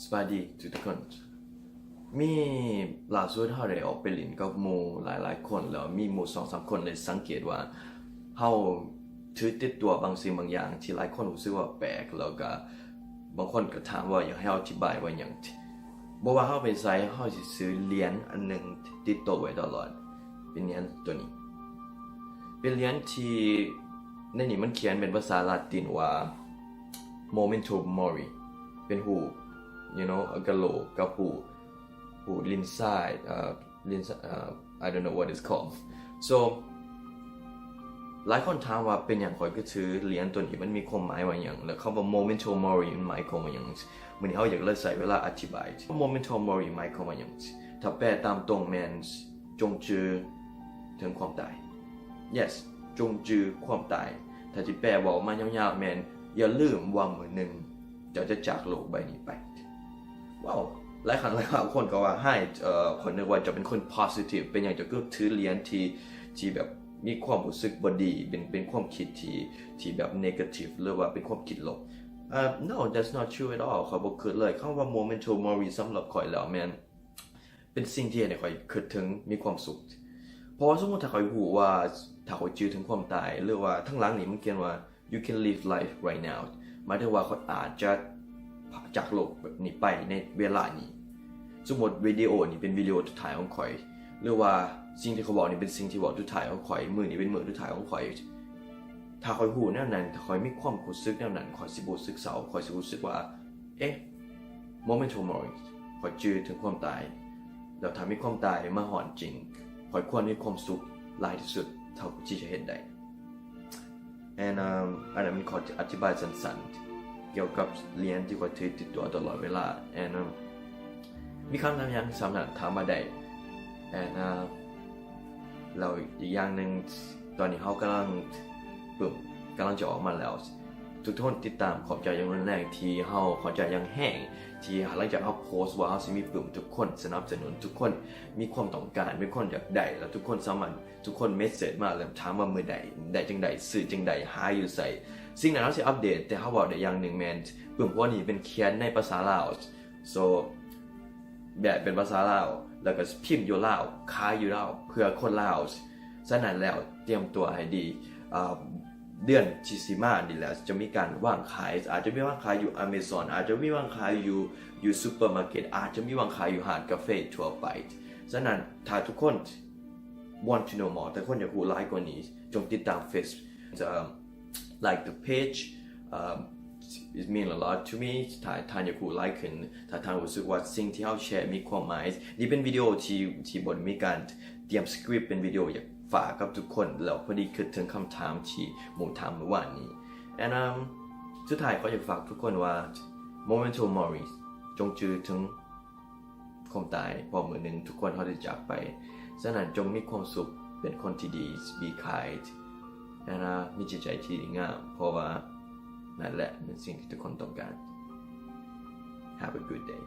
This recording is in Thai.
สวัสดีทุกคนมีล่าสุดเขาได้ออกไปเล่นกับหมู่หลายๆคนแล้วมีหมู่2-3 คนเลยสังเกตว่าเขาถือติดตัวบางสิ่งบางอย่างที่หลายคนรู้สึกว่าแปลกแล้วก็บางคนก็ถามว่าอยากให้อธิบายว่าอย่างบอกว่าเขาเป็นไซเขาจะซื้อเหรียญอันหนึ่งติดตัวไว้ตลอดเป็นเหรียญตัวนี้เป็นเหรียญที่ในนี้มันเขียนเป็นภาษาลาตินว่า Memento Mori เป็นหูกะโหลกกับหูลิ้นซ้ายI don't know what it's called so หลายคนถามว่าเป็นอย่างข่อยก็ถือเหรียญตัวนี้มันมีความหมายว่าอย่างแล้วคำว่า Memento Mori มันหมายความว่าอย่างมื้อนี้เขาอยากเลยใส่เวลาอธิบาย Memento Mori หมายความว่าอย่างถ้าแปลตามตรงแมนจงจือถึงความตาย yes จงจือความตายถ้าที่แปลบอกมายาวๆแมนอย่าลืมว่ามื้อหนึ่งจะจากโลกใบนี้ไปว้าวหลายครั้งหลายคราวคนก็ว่าให้คนนึกว่าจะเป็นคน positive เป็นอย่างจะก็ถือเหรียญที่แบบมีความรู้สึกบดีเป็นความคิดที่แบบ negative หรือว่าเป็นความคิดลบno that's not true at all ข่อยบ่คิดเลยคำว่า Memento Mori สำหรับข่อยแล้วแม่นเป็นสิ่งที่ให้ข่อยคิดถึงมีความสุขเพราะว่าสมมุติถ้าข่อยรู้ว่าถ้าข่อยจื้อถึงความตายหรือว่าทั้งหลังนี่มันเขียนว่า you can live life right now หมายถึงว่าเขาอาจจะจากโลกนี้ไปในเวลานี้สมมติวิดีโอนี่เป็นวิดีโอสุดท้ายของข่อยหรือว่าสิ่งที่เขาบอกนี่เป็นสิ่งที่บอกสุดท้ายของข่อยมือนี่เป็นมือสุดท้ายของข่อยถ้าข่อยรู้แนวนั้นถ้าข่อยมีความรู้สึกแนวนั้นข่อยสิบ่รู้สึกเศร้าข่อยสิรู้สึกว่าMemento Mori ข่อยจื้อถึงความตายแล้วถ้ามีความตายมาหอนจริงข่อยควรมีความสุขหลายที่สุดเท่าที่จะเฮ็ดได้ and อันนั้นมันขออธิบายสั้นๆเกี่ยวกับเหรียญที่ข่อยถือติดตัวตลอดเวลา and มีคำถามอย่างสามารถถามมาได้ and เราอีกอย่างหนึ่งตอนนี้เขากำลังจะออกมาแล้วทุกท่านติดตามขอบใจอย่างรุนแรงที่เขาขอบใจอย่างแห้งที่หลังจากเขาโพสต์ว่าเขาสิมีปุ่มทุกคนสนับสนุนทุกคนมีความต้องการมีคนอยากได้แล้วทุกคนสามารถทุกคนเมสเสจมาแล้วถามว่ามือใดจังใดสื่อจังใดหาอยู่ใส่สิ่งนั้นเราจะอัปเดตแต่เขาบอกได้อย่างหนึ่งแมนปุ่มพวกนี้เป็นเขียนในภาษาลาว so แบบเป็นภาษาลาวแล้วก็พิมพ์อยู่ลาวขายอยู่ลาวเพื่อคนลาวฉะนั้นแล้วเตรียมตัวให้ดีเดือนที่สิมานี่แหละจะมีการวางขายอาจจะมีวางขายอยู่ Amazon อาจจะมีวางขายอยู่ซูเปอร์มาร์เก็ตอาจจะมีวางขายอยู่ร้านกาแฟทั่วไปฉะนั้นถ้าทุกคน want to know more แต่คนอยากรู้หลายกว่านี้จงติดตาม Facebook like the page it mean a lot to me ถ้าท่านอยากรู้หลายขึ้นถ้าท่านรู้สึกว่าสิ่งที่เราแชร์มีความหมายนี่เป็นวิดีโอที่บนมีการเตรียมสคริปต์เป็นวิดีโออยากฝากกับทุกคนแล้วพอดีคิดถึงคำถามที่หมู่ถามเมื่อวานนี้ and สุดท้ายก็อยากฝากทุกคนว่า Memento Mori จงจื้อถึงความตายพอมื้อหนึ่งทุกคนเขาจะจากไปฉะนั้นจงมีความสุขเป็นคนที่ดี be kind and มีจิตใจที่ดีงามเพราะว่านั่นแหละเป็นสิ่งที่ทุกคนต้องการ Have a good day